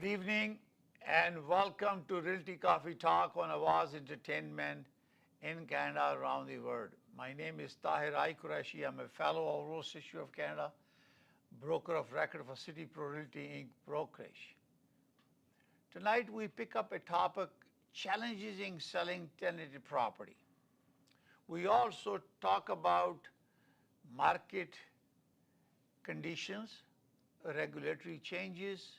Good evening and welcome to Realty Coffee Talk on Awaz Entertainment in Canada around the world. My name is Tahir Qureshi. I'm a fellow of Royal Institute of Canada, broker of record for City Pro Realty Inc. brokerage. Tonight we pick up a topic, challenges in selling tenanted property. We also talk about market conditions, regulatory changes,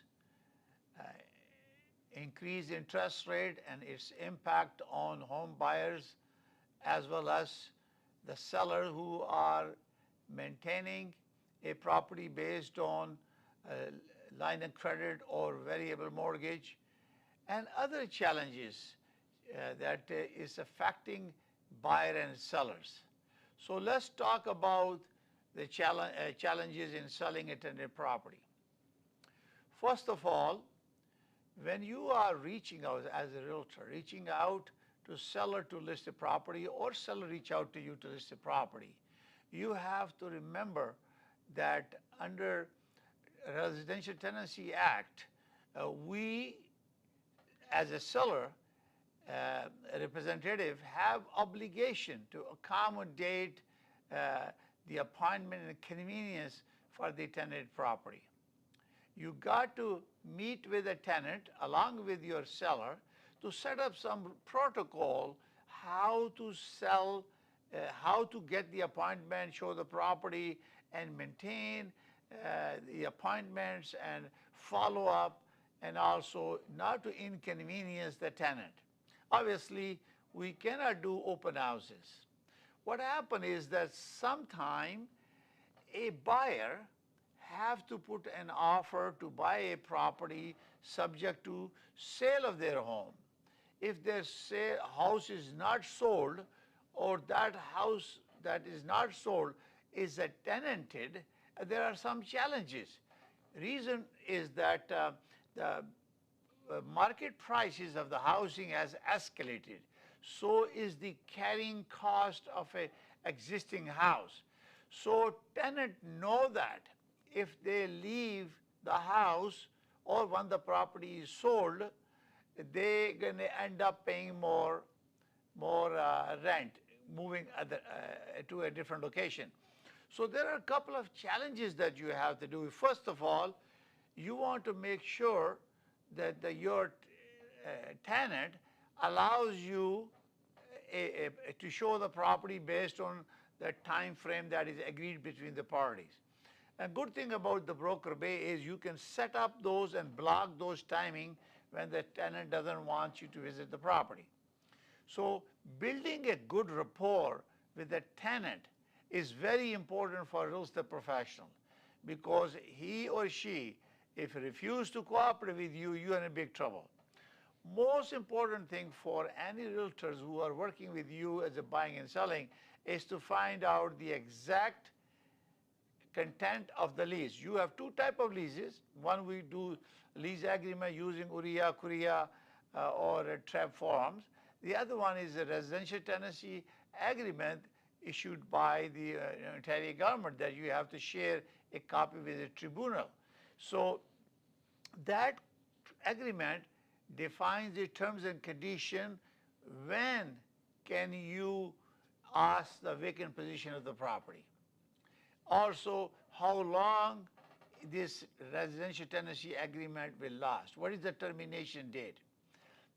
increased interest rate and its impact on home buyers as well as the seller who are maintaining a property based on line of credit or variable mortgage and other challenges that is affecting buyer and sellers. So let's talk about the challenges in selling a tenanted property. First of all, when you are reaching out as a realtor, reaching out to seller to list a property or seller reach out to you to list a property, you have to remember that under Residential Tenancy Act, we as a seller representative have obligation to accommodate the appointment and convenience for the tenanted property. You got to meet with a tenant along with your seller to set up some protocol how to sell, how to get the appointment, show the property, and maintain the appointments and follow up, and also not to inconvenience the tenant. Obviously, we cannot do open houses. What happens is that sometime a buyer have to put an offer to buy a property subject to sale of their home. If their house is not sold or that house that is not sold is tenanted, there are some challenges. Reason is that the market prices of the housing has escalated. So is the carrying cost of an existing house. So tenants know that if they leave the house or when the property is sold, they're going to end up paying more rent, moving to a different location. So there are a couple of challenges that you have to do. First of all, you want to make sure that your tenant allows you to show the property based on the time frame that is agreed between the parties. A good thing about the broker bay is you can set up those and block those timing when the tenant doesn't want you to visit the property. So building a good rapport with the tenant is very important for a real estate professional, because he or she, if refuse to cooperate with you, you're in big trouble. Most important thing for any realtors who are working with you as a buying and selling is to find out the exact content of the lease. You have two types of leases. One, we do lease agreement using URIA, Korea, or TREB forms. The other one is a residential tenancy agreement issued by the Ontario government that you have to share a copy with the tribunal. So that agreement defines the terms and conditions. When can you ask the vacant position of the property? Also, how long this residential tenancy agreement will last? What is the termination date?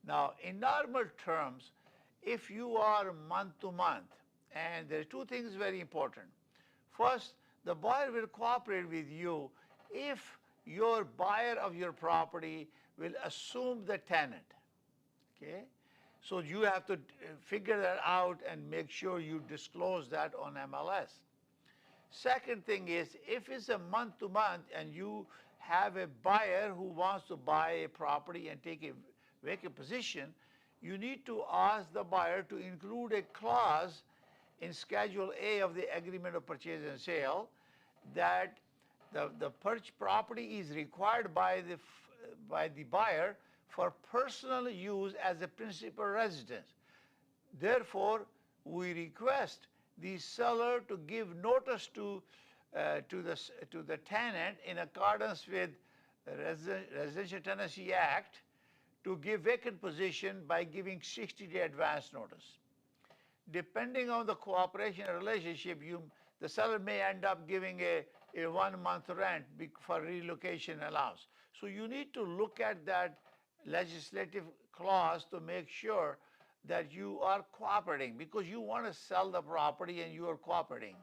Now, in normal terms, if you are month to month, and there are two things very important. First, the buyer will cooperate with you if your buyer of your property will assume the tenant, okay? So you have to figure that out and make sure you disclose that on MLS. Second thing is, if it's a month to month and you have a buyer who wants to buy a property and take a vacant position, you need to ask the buyer to include a clause in Schedule A of the Agreement of Purchase and Sale that the property is required by the buyer for personal use as a principal residence. Therefore, we request the seller to give notice to the tenant in accordance with Residential Tenancy Act to give vacant possession by giving 60-day advance notice. Depending on the cooperation relationship, the seller may end up giving a 1-month rent for relocation allowance. So you need to look at that legislative clause to make sure that you are cooperating, because you want to sell the property and you are cooperating.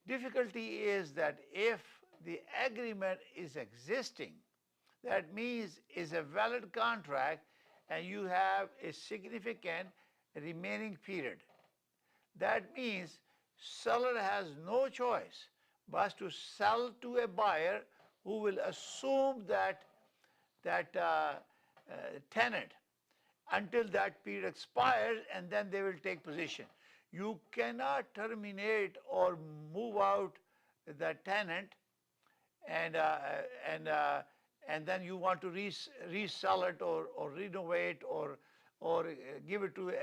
Difficulty is that if the agreement is existing, that means it's a valid contract and you have a significant remaining period. That means seller has no choice but to sell to a buyer who will assume that tenant until that period expires, and then they will take possession. You cannot terminate or move out the tenant and then you want to resell it or renovate or give it to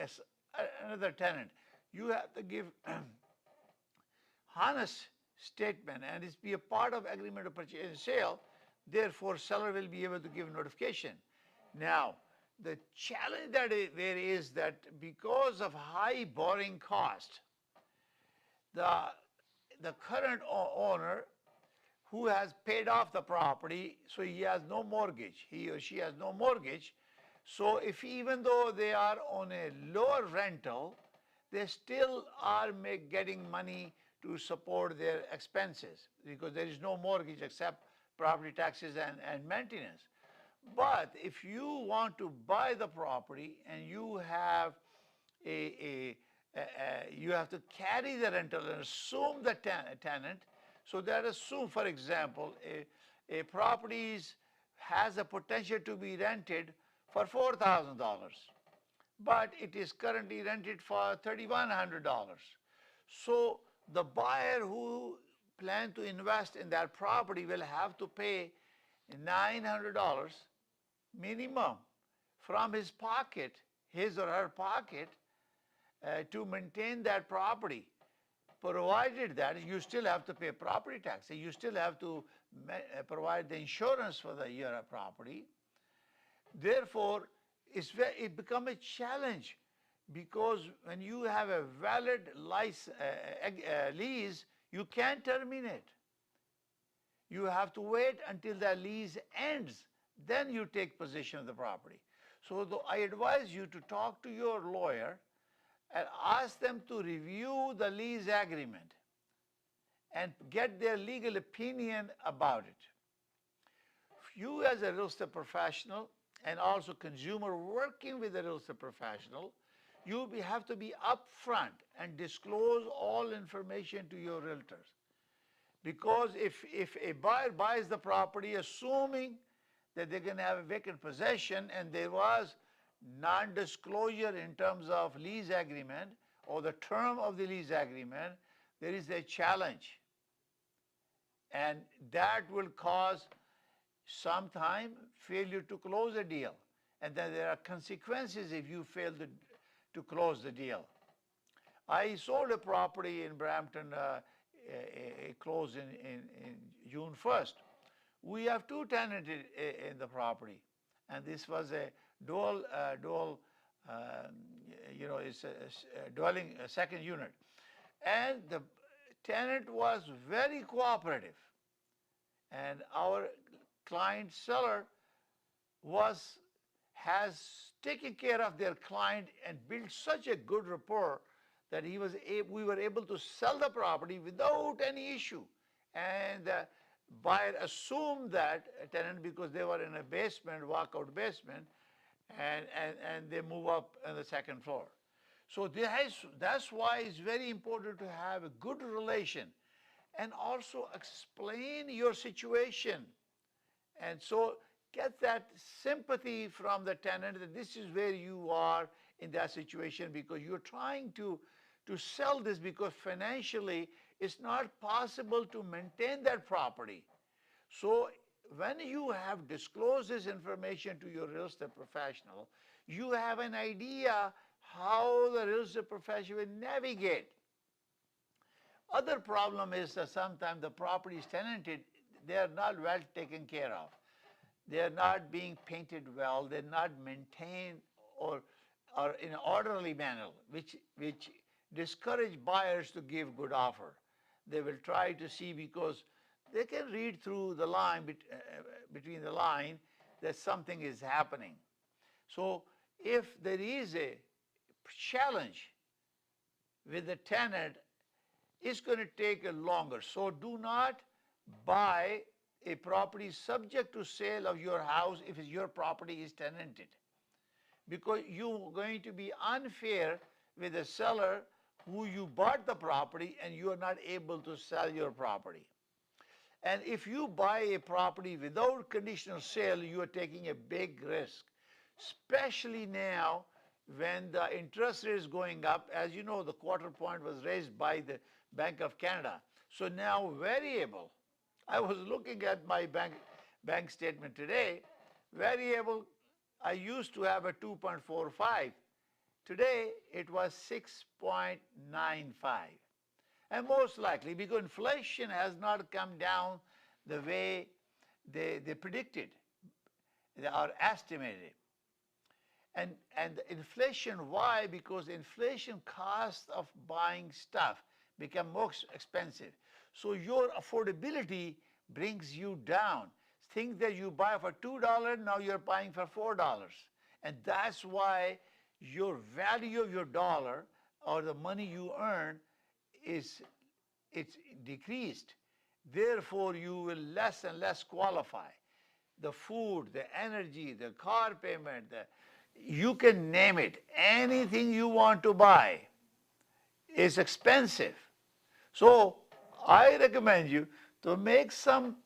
another tenant. You have to give honest statement and it's be a part of agreement of purchase and sale. Therefore, seller will be able to give notification. Now, the challenge that there is that because of high borrowing cost, the current owner who has paid off the property, so he has no mortgage, he or she has no mortgage. So if even though they are on a lower rental, they still are getting money to support their expenses because there is no mortgage except property taxes and maintenance. But if you want to buy the property and you have you have to carry the rental and assume the tenant. So that assume, for example, a property has a potential to be rented for $4,000, but it is currently rented for $3,100. So the buyer who plans to invest in that property will have to pay $900 minimum from his pocket, his or her pocket, to maintain that property. Provided that you still have to pay property tax, you still have to provide the insurance for your property. Therefore, it becomes a challenge because when you have a valid lease, you can't terminate. You have to wait until the lease ends, then you take possession of the property. So I advise you to talk to your lawyer and ask them to review the lease agreement and get their legal opinion about it. You as a real estate professional and also consumer working with a real estate professional, you have to be upfront and disclose all information to your realtors. Because if a buyer buys the property assuming that they're going to have a vacant possession and there was non-disclosure in terms of lease agreement or the term of the lease agreement, there is a challenge. And that will cause sometime failure to close a deal. And then there are consequences if you fail to close the deal. I sold a property in Brampton, it closed in June 1st. We have 2 tenants in the property, and this was a dual it's a dwelling, a second unit. And the tenant was very cooperative. And our client seller has taken care of their client and built such a good rapport that we were able to sell the property without any issue. And the buyer assumed that tenant because they were in a basement, walkout basement, and they move up on the second floor. So that's why it's very important to have a good relation and also explain your situation. And so get that sympathy from the tenant that this is where you are in that situation because you're trying to sell this because financially it's not possible to maintain that property. So when you have disclosed this information to your real estate professional, you have an idea how the real estate professional will navigate. Other problem is that sometimes the property is tenanted, they are not well taken care of. they are not being painted well, they're not maintained or in an orderly manner, which discourage buyers to give good offer. They will try to see, because they can read through the line, between the line, that something is happening. So if there is a challenge with the tenant, it's going to take a longer. So do not buy a property subject to sale of your house if your property is tenanted, because you're going to be unfair with the seller who you bought the property and you are not able to sell your property. And if you buy a property without conditional sale, you are taking a big risk, especially now when the interest rate is going up. As you know, the quarter point was raised by the Bank of Canada. So now variable, I was looking at my bank statement today, variable, I used to have a 2.45. Today it was 6.95. And most likely, because inflation has not come down the way they predicted or estimated. And inflation, why? Because inflation cost of buying stuff become more expensive. So your affordability brings you down. Things that you buy for $2, now you're buying for $4. And that's why your value of your dollar, or the money you earn, it's decreased. Therefore, you will less and less qualify. The food, the energy, the car payment, you can name it. Anything you want to buy is expensive. So I recommend you to make some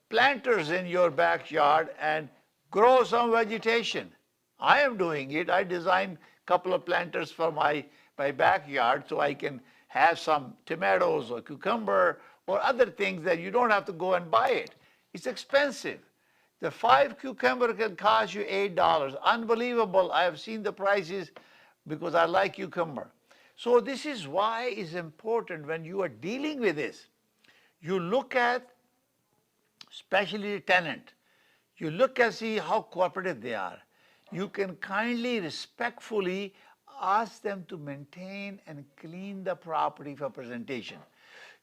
planters in your backyard and grow some vegetation. I am doing it. I designed a couple of planters for my backyard so I can have some tomatoes or cucumber or other things that you don't have to go and buy it. It's expensive. The 5 cucumber can cost you $8. Unbelievable. I have seen the prices because I like cucumber. So this is why it's important when you are dealing with this. You look at, especially the tenant, you look and see how cooperative they are. You can kindly, respectfully ask them to maintain and clean the property for presentation.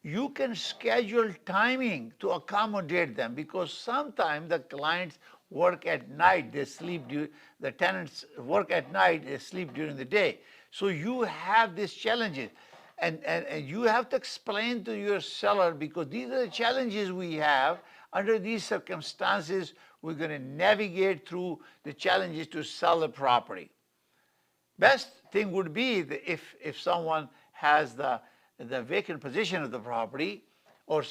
You can schedule timing to accommodate them, because sometimes the clients work at night, they sleep, the tenants work at night, they sleep during the day. So you have these challenges. And you have to explain to your seller, because these are the challenges we have. Under these circumstances, we're going to navigate through the challenges to sell the property. Best thing would be if someone has the vacant position of the property, or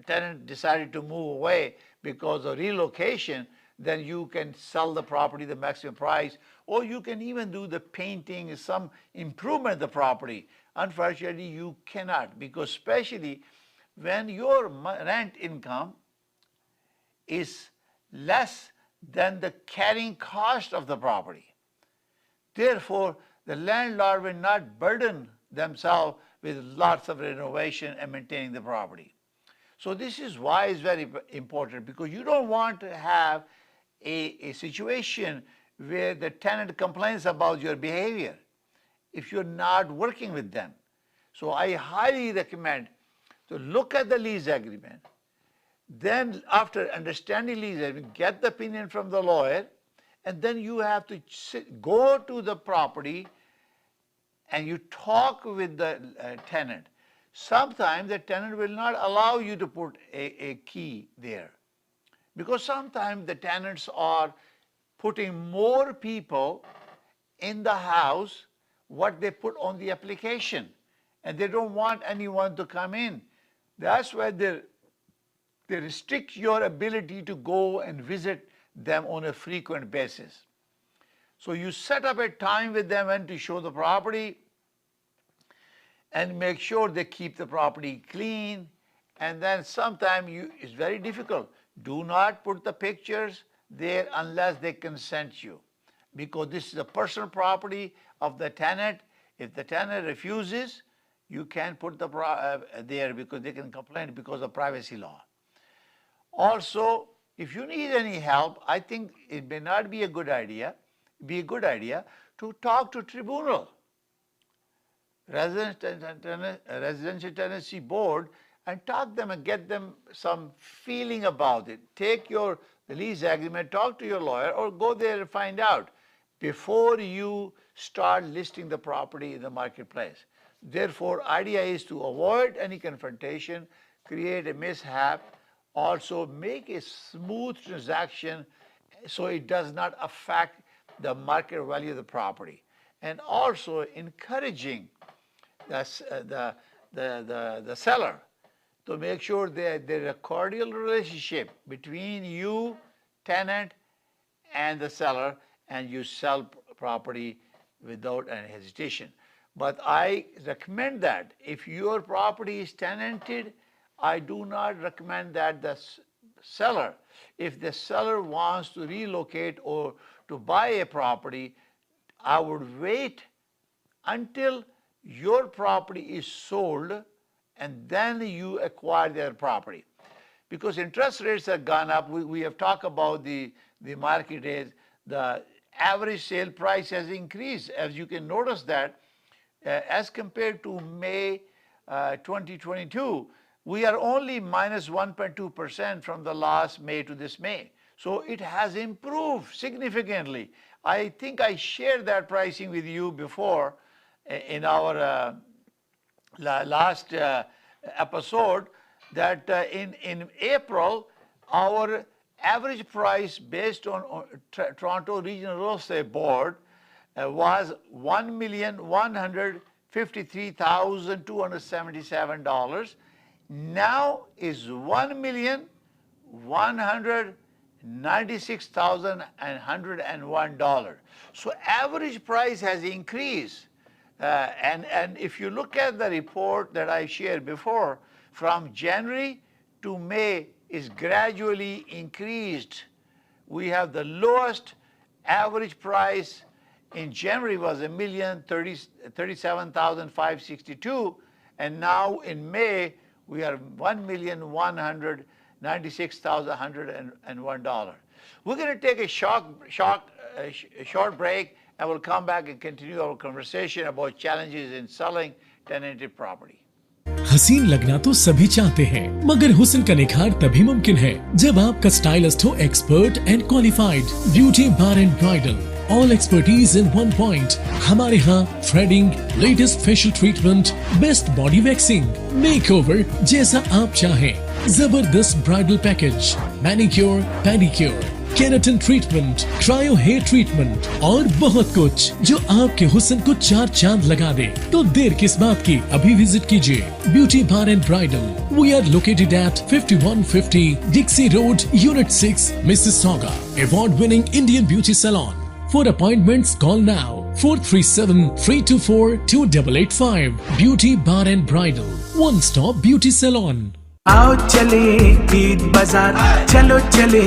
tenant decided to move away because of relocation, then you can sell the property the maximum price, or you can even do the painting, some improvement of the property. Unfortunately, you cannot, because especially when your rent income is less than the carrying cost of the property. Therefore, the landlord will not burden themselves with lots of renovation and maintaining the property. So this is why it's very important, because you don't want to have a situation where the tenant complains about your behavior if you're not working with them. So I highly recommend to look at the lease agreement. Then after understanding lease agreement, get the opinion from the lawyer, and then you have to go to the property and you talk with the tenant. Sometimes the tenant will not allow you to put a key there, because sometimes the tenants are putting more people in the house what they put on the application, and they don't want anyone to come in. That's why they restrict your ability to go and visit them on a frequent basis. So you set up a time with them and to show the property, and make sure they keep the property clean. And then sometimes it's very difficult. Do not put the pictures there unless they consent you, because this is a personal property of the tenant. If the tenant refuses, you can't put the there, because they can complain because of privacy law. Also, If you need any help, I think it may not be a good idea to talk to tribunal, residential tenancy board, and talk them and get them some feeling about it. Take your lease agreement, talk to your lawyer, or go there and find out before you start listing the property in the marketplace. Therefore, idea is to avoid any confrontation, create a mishap, also make a smooth transaction so it does not affect the market value of the property, and also encouraging the seller to make sure that there's a cordial relationship between you, tenant, and the seller, and you sell property without any hesitation. But I recommend that if your property is tenanted, I do not recommend that the seller, if the seller wants to relocate or to buy a property, I would wait until your property is sold and then you acquire their property. Because interest rates have gone up, we have talked about the market rate, the average sale price has increased. As you can notice that as compared to May 2022, we are only minus 1.2% from the last May to this May. So it has improved significantly. I think I shared that pricing with you before in our last episode, that in April, our average price based on Toronto Regional Real Estate Board was $1,153,277. Now is $1,196,101. So average price has increased. And if you look at the report that I shared before, from January to May is gradually increased. We have the lowest average price in January was $1,037,562, and now in May we are $1,196,101. We're going to take a short break, and we'll come back and continue our conversation about challenges in selling tenanted property. हसीन लगना तो सभी चाहते हैं, मगर हुस्न का निखार तभी मुमकिन है जब आपका स्टाइलिस्ट हो expert and qualified. Beauty bar and bridal, all expertise in one point. हमारे यहाँ threading, latest facial treatment, best body waxing, makeover जैसा आप चाहें, जबरदस्त bridal package, manicure, pedicure, keratin treatment, cryo hair treatment और बहुत कुछ जो आपके हुस्न को चार चांद लगा दे। तो देर किस बात की, अभी विजिट कीजिए beauty bar and bridal. We are located at 5150 Dixie road, unit 6, Mississauga. Award winning Indian beauty salon. For appointments, call now 437-324-2885. Beauty Bar and Bridal, one-stop beauty salon. आओ चले ईद बाजार, चलो चले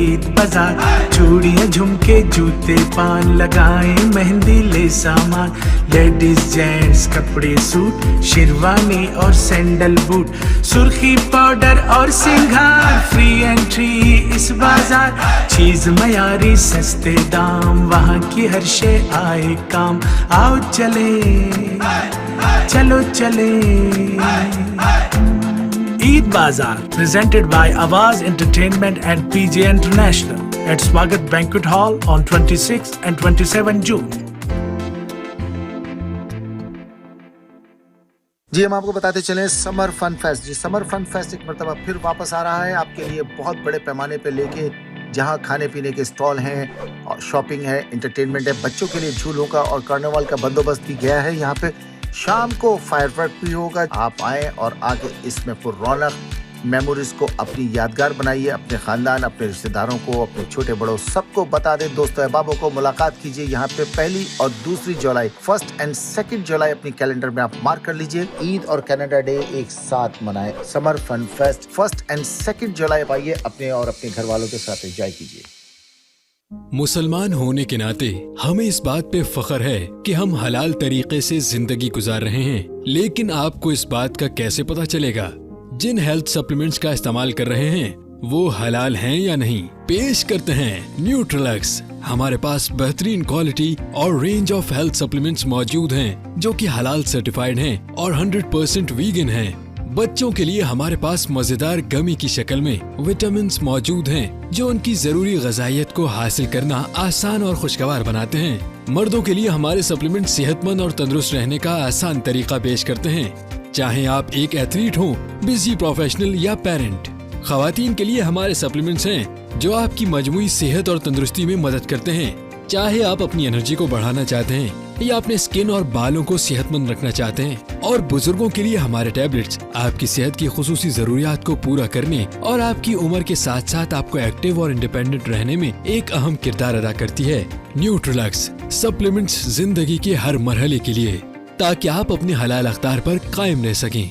ईद बाजार। चूड़ियाँ, झुमके, जूते, पान लगाए, मेहंदी ले सामान, लेडीज जेंट्स कपड़े, सूट, शेरवानी और सैंडल बूट, सुर्खी पाउडर और सिंगार, फ्री एंट्री इस बाजार। चीज मयारी, सस्ते दाम, वहाँ की हर शे आए काम। आओ चले, चलो चले। Eid Bazaar, presented by Awaz Entertainment and PJ International at Swagat Banquet Hall on 26 and 27 June. जी, हम आपको बताते चलें समर फन फेस्ट। जी, समर फन फेस्ट एक मरतबा फिर वापस आ रहा है आपके लिए बहुत बड़े पैमाने पे लेके, जहां खाने पीने के स्टॉल हैं और शॉपिंग है, एंटरटेनमेंट है, बच्चों के लिए झूलों का और कार्निवल का बंदोबस्त भी गया है। यहाँ पे शाम को फायरवर्क भी होगा। आप आए और आके इसमें पुररौनक मेमोरीज को अपनी यादगार बनाइए, अपने खानदान, अपने रिश्तेदारों को, अपने छोटे बड़ों सबको बता दें। दोस्तों अहबाबों को मुलाकात कीजिए यहाँ पे 1 और 2 जुलाई, 1 और 2 जुलाई अपनी कैलेंडर में आप मार्क कर लीजिए। ईद और कनाडा डे एक साथ मनाएं। समर फन फेस्ट 1 और 2 जुलाई आइए, अपने और अपने घर वालों के साथ एंजॉय कीजिए। मुसलमान होने के नाते हमें इस बात पे फख्र है कि हम हलाल तरीके से जिंदगी गुजार रहे हैं, लेकिन आपको इस बात का कैसे पता चलेगा? जिन हेल्थ सप्लीमेंट्स का इस्तेमाल कर रहे हैं वो हलाल हैं या नहीं। पेश करते हैं न्यूट्रलक्स। हमारे पास बेहतरीन क्वालिटी और रेंज ऑफ हेल्थ सप्लीमेंट्स मौजूद हैं जो कि हलाल सर्टिफाइड हैं और 100% वीगन हैं। बच्चों के लिए हमारे पास मजेदार गमी की शक्ल में विटामिन्स मौजूद हैं जो उनकी जरूरी गजाइयत को हासिल करना आसान और खुशगवार बनाते हैं। मर्दों के लिए हमारे सप्लीमेंट सेहतमंद और तंदुरुस्त रहने का आसान तरीका पेश करते हैं, चाहे आप एक एथलीट हो, बिजी प्रोफेशनल या पेरेंट। खवातीन के लिए हमारे सप्लीमेंट्स हैं जो आपकी मजमूई सेहत और तंदुरुस्ती में मदद करते हैं, चाहे आप अपनी एनर्जी को बढ़ाना चाहते हैं या अपने स्किन और बालों को सेहतमंद रखना चाहते हैं। और बुजुर्गों के लिए हमारे टैबलेट्स आपकी सेहत की खुसूसी जरूरियात को पूरा करने और आपकी उम्र के साथ साथ आपको एक्टिव और इंडिपेंडेंट रहने में एक अहम किरदार अदा करती है। न्यूट्रलक्स सप्लीमेंट्स जिंदगी के हर मरहले के लिए, ताकि आप अपने हलाल अख्तार पर कायम रह सकें।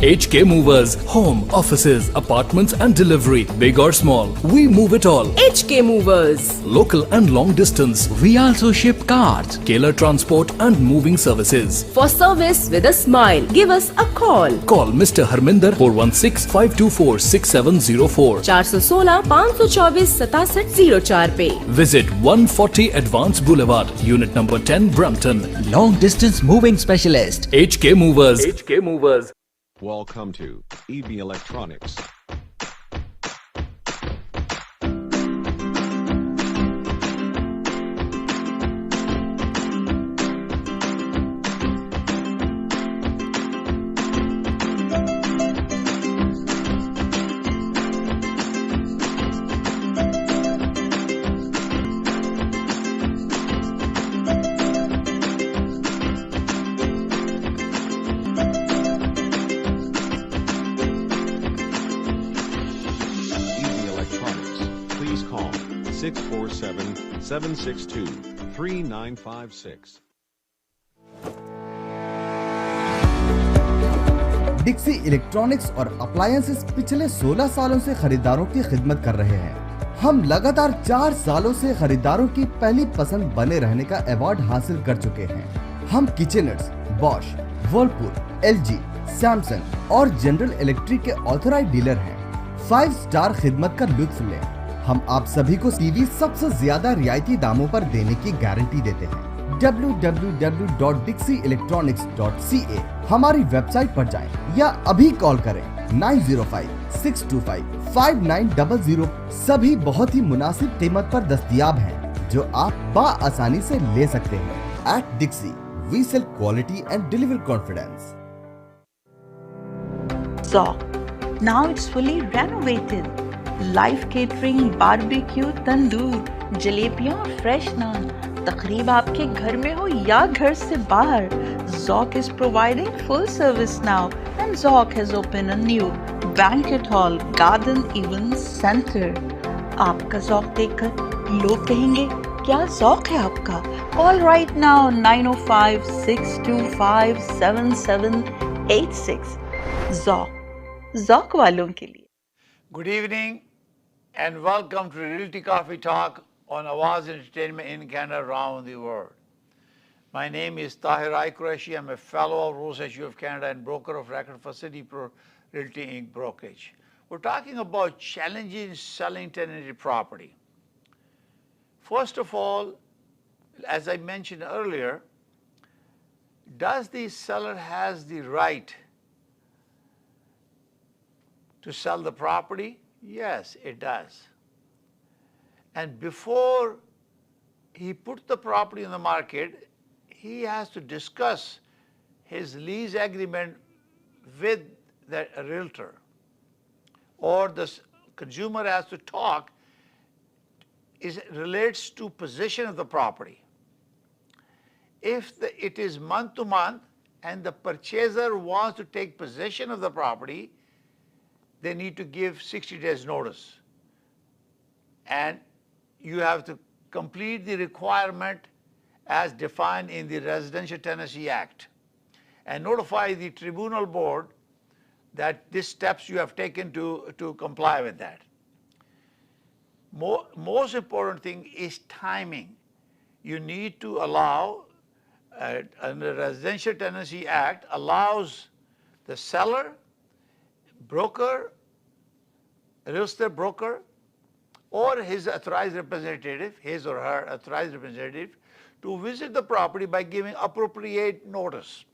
HK Movers, home, offices, apartments and delivery, big or small, we move it all. HK Movers. Local and long distance, we also ship cars, Keller transport and moving services. For service with a smile, give us a call. Call Mr. Harminder 416-524-6704. 416-524-6704 पे. Visit 140 Advance Boulevard, Unit number 10, Brampton. Long distance moving specialist. HK Movers. HK Movers. Welcome to EB Electronics. Please call 647-762-3956. डिक्सी electronics और appliances पिछले 16 सालों से खरीदारों की खिदमत कर रहे हैं। हम लगातार 4 सालों से खरीदारों की पहली पसंद बने रहने का अवार्ड हासिल कर चुके हैं। हम किचनर्स, बॉश, वर्लपूल, LG, सैमसंग और जनरल इलेक्ट्रिक के ऑथराइज्ड डीलर हैं। 5 स्टार खिदमत का लुत्फ लें। हम आप सभी को टीवी सबसे ज्यादा रियायती दामों पर देने की गारंटी देते हैं। www.dixieelectronics.ca हमारी वेबसाइट पर जाएं या अभी कॉल करें 905-625-5900। सभी बहुत ही मुनासिब कीमत पर दस्तयाब हैं जो आप बाआसानी से ले सकते हैं। At Dixie, we sell quality and deliver confidence. Zoc. Now it's fully renovated. Live catering, barbecue, tandoor, जलेबियाँ और फ्रेश नान। तकरीब आपके घर में हो या घर से बाहर, Zoc is providing full service now, and Zoc has opened a new banquet hall, garden event center. आपका Zoc देखकर लोग कहेंगे क्या Zoc है आपका? Call right now 905-625-7786. Zoc वालों के लिए। Good evening and welcome to Realty Coffee Talk on Awaz Entertainment in Canada around the world. My name is Tahir Qureshi. I'm a fellow of Rules SU of Canada and broker of record for City Pro Realty Inc. brokerage. We're talking about challenges selling tenanted property. First of all, as I mentioned earlier, does the seller has the right to sell the property? Yes, it does. And before he puts the property in the market, he has to discuss his lease agreement with the realtor, or the consumer has to talk. It relates to possession of the property. If it is month to month and the purchaser wants to take possession of the property, they need to give 60 days notice. And you have to complete the requirement as defined in the Residential Tenancy Act and notify the tribunal board that these steps you have taken to comply with that. Most important thing is timing. You need to allow, under the Residential Tenancy Act, allows the seller, broker, real estate broker or his authorized representative, his or her authorized representative, to visit the property by giving appropriate notice.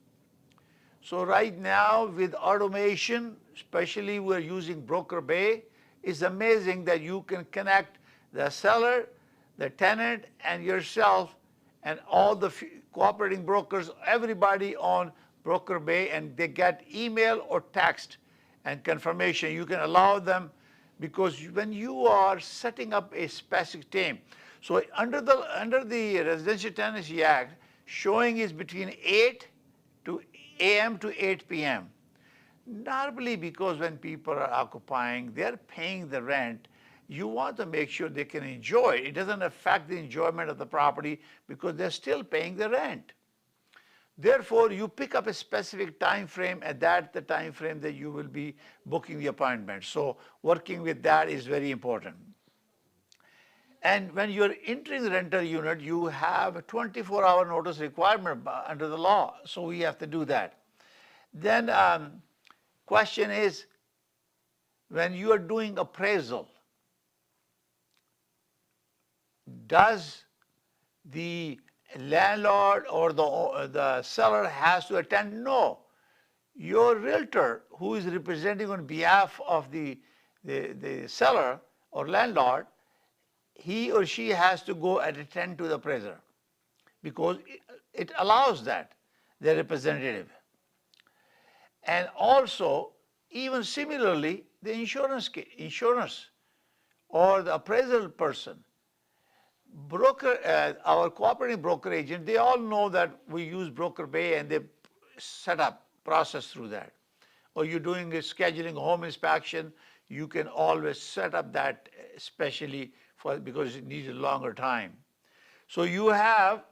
So right now with automation, especially we're using Broker Bay, it's amazing that you can connect the seller, the tenant, and yourself, and all the cooperating brokers, everybody on Broker Bay, and they get email or text and confirmation. You can allow them, because when you are setting up a specific time, so under the Residential Tenancy Act, showing is between 8 a.m. to 8 p.m. Normally, because when people are occupying, they're paying the rent, you want to make sure they can enjoy it. It doesn't affect the enjoyment of the property because they're still paying the rent. Therefore, you pick up a specific time frame, and that's the time frame that you will be booking the appointment. So working with that is very important. And when you're entering the rental unit, you have a 24-hour notice requirement under the law, so we have to do that. Then question is, when you are doing appraisal, does the landlord or the seller has to attend? No. Your realtor, who is representing on behalf of the seller or landlord, he or she has to go and attend to the appraiser because it allows that, the representative. And also, even similarly, the insurance or the appraisal person, broker, our cooperating broker agent, they all know that we use Broker Bay, and they set up process through that. Or you're doing a scheduling home inspection, you can always set up that, especially because it needs a longer time. So you have,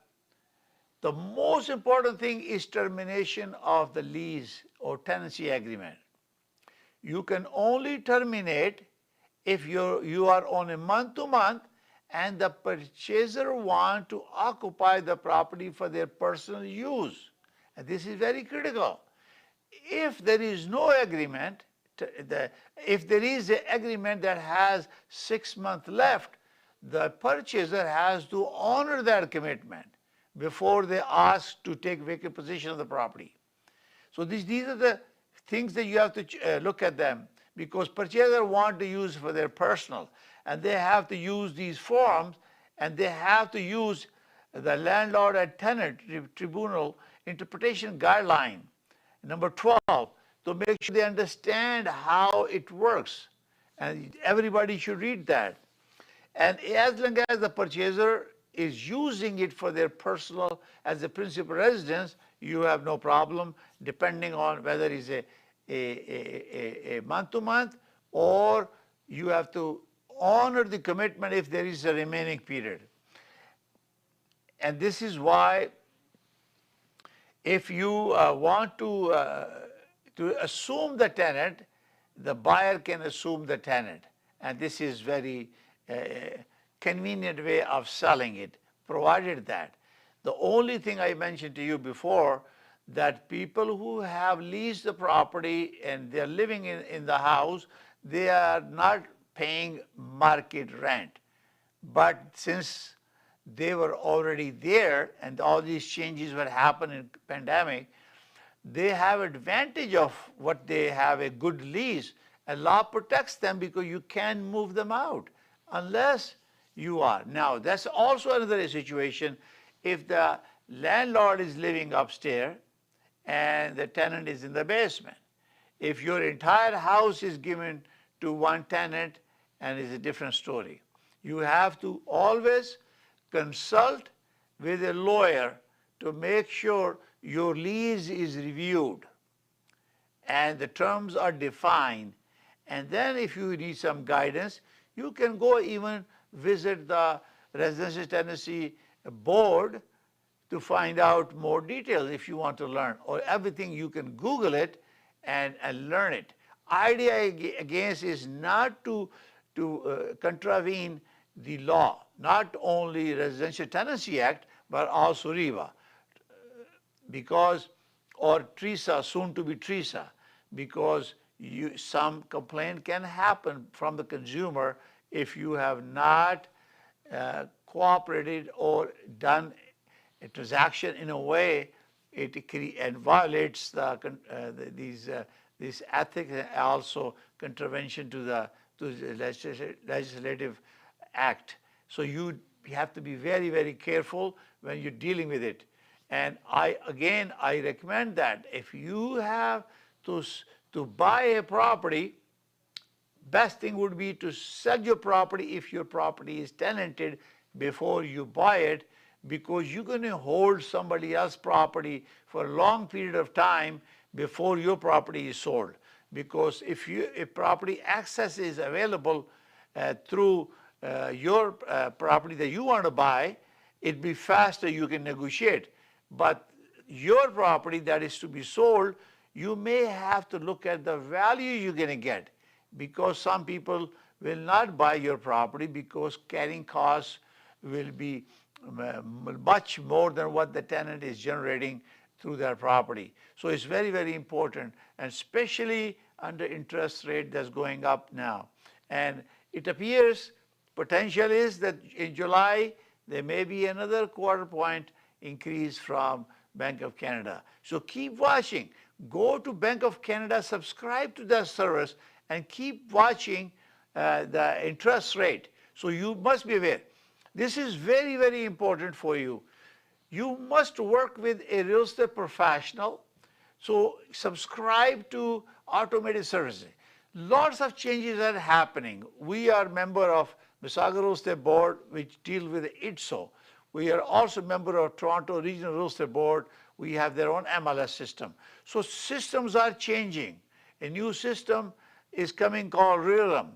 the most important thing is termination of the lease or tenancy agreement. You can only terminate if you are on a month-to-month and the purchaser want to occupy the property for their personal use. And this is very critical. If there is no agreement, if there is an agreement that has 6 months left, the purchaser has to honor that commitment before they ask to take vacant possession of the property. So these are the things that you have to look at them, because purchasers want to use for their personal, and they have to use these forms, and they have to use the landlord and tenant tribunal interpretation guideline, number 12, to make sure they understand how it works. And everybody should read that. And as long as the purchaser is using it for their personal as a principal residence, you have no problem, depending on whether it's a month-to-month or you have to honor the commitment if there is a remaining period. And this is why if you want to assume the tenant, the buyer can assume the tenant. And this is very convenient way of selling it, provided that. The only thing I mentioned to you before, that people who have leased the property and they're living in the house, they are not paying market rent. But since they were already there and all these changes were happening in pandemic, they have advantage of what they have a good lease. And law protects them because you can't move them out unless you are. Now, that's also another situation. If the landlord is living upstairs and the tenant is in the basement, if your entire house is given to one tenant, and it's a different story. You have to always consult with a lawyer to make sure your lease is reviewed and the terms are defined. And then if you need some guidance, you can go even visit the Residential Tenancy Board to find out more details if you want to learn. Or everything, you can Google it and learn it. Idea against is not to contravene the law, not only Residential Tenancy Act, but also REVA, because, or TRISA, soon to be TRISA, because some complaint can happen from the consumer if you have not cooperated or done a transaction in a way and violates these ethics and also contravention to the legislative act. So you have to be very, very careful when you're dealing with it. And I recommend that if you have to buy a property, best thing would be to sell your property if your property is tenanted before you buy it, because you're going to hold somebody else's property for a long period of time before your property is sold. Because if property access is available through your property that you want to buy, it'd be faster, you can negotiate. But your property that is to be sold, you may have to look at the value you're going to get, because some people will not buy your property because carrying costs will be much more than what the tenant is generating through their property. So it's very, very important, and especially under interest rate that's going up now. And it appears potential is that in July there may be another quarter point increase from Bank of Canada. So keep watching. Go to Bank of Canada, subscribe to their service, and keep watching the interest rate. So you must be aware. This is very, very important for you. You must work with a real estate professional. So subscribe to automated services. Lots of changes are happening. We are member of Mississauga Real Estate Board, which deals with ITSO. We are also member of Toronto Regional Real Estate Board. We have their own MLS system. So systems are changing. A new system is coming called Realty,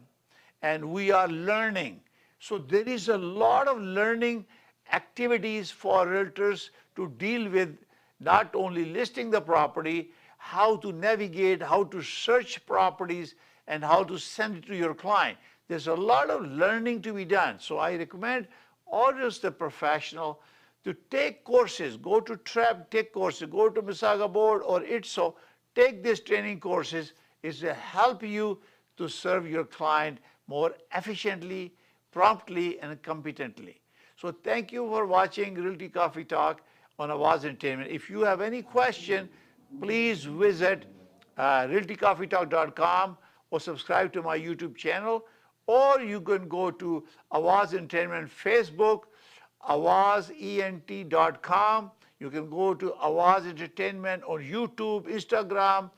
and we are learning. So there is a lot of learning activities for realtors to deal with, not only listing the property, how to navigate, how to search properties, and how to send it to your client. There's a lot of learning to be done. So I recommend all real estate professional to take courses, go to TREB, take courses, go to Mississauga Board or ITSO, take these training courses. Is to help you to serve your client more efficiently, promptly, and competently. So thank you for watching Realty Coffee Talk on Awaz Entertainment. If you have any question, please visit realtycoffeetalk.com or subscribe to my YouTube channel, or you can go to Awaz Entertainment Facebook, awazent.com. You can go to Awaz Entertainment on YouTube, Instagram,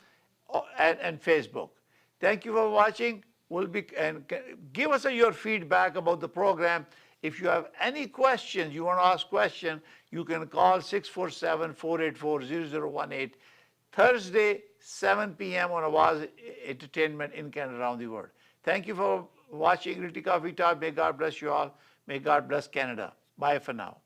and Facebook. Thank you for watching. And give us your feedback about the program. If you have any questions, you want to ask questions, you can call 647-484-0018, Thursday, 7 p.m. on Awaz Entertainment in Canada, around the world. Thank you for watching Realty Coffee Talk. May God bless you all. May God bless Canada. Bye for now.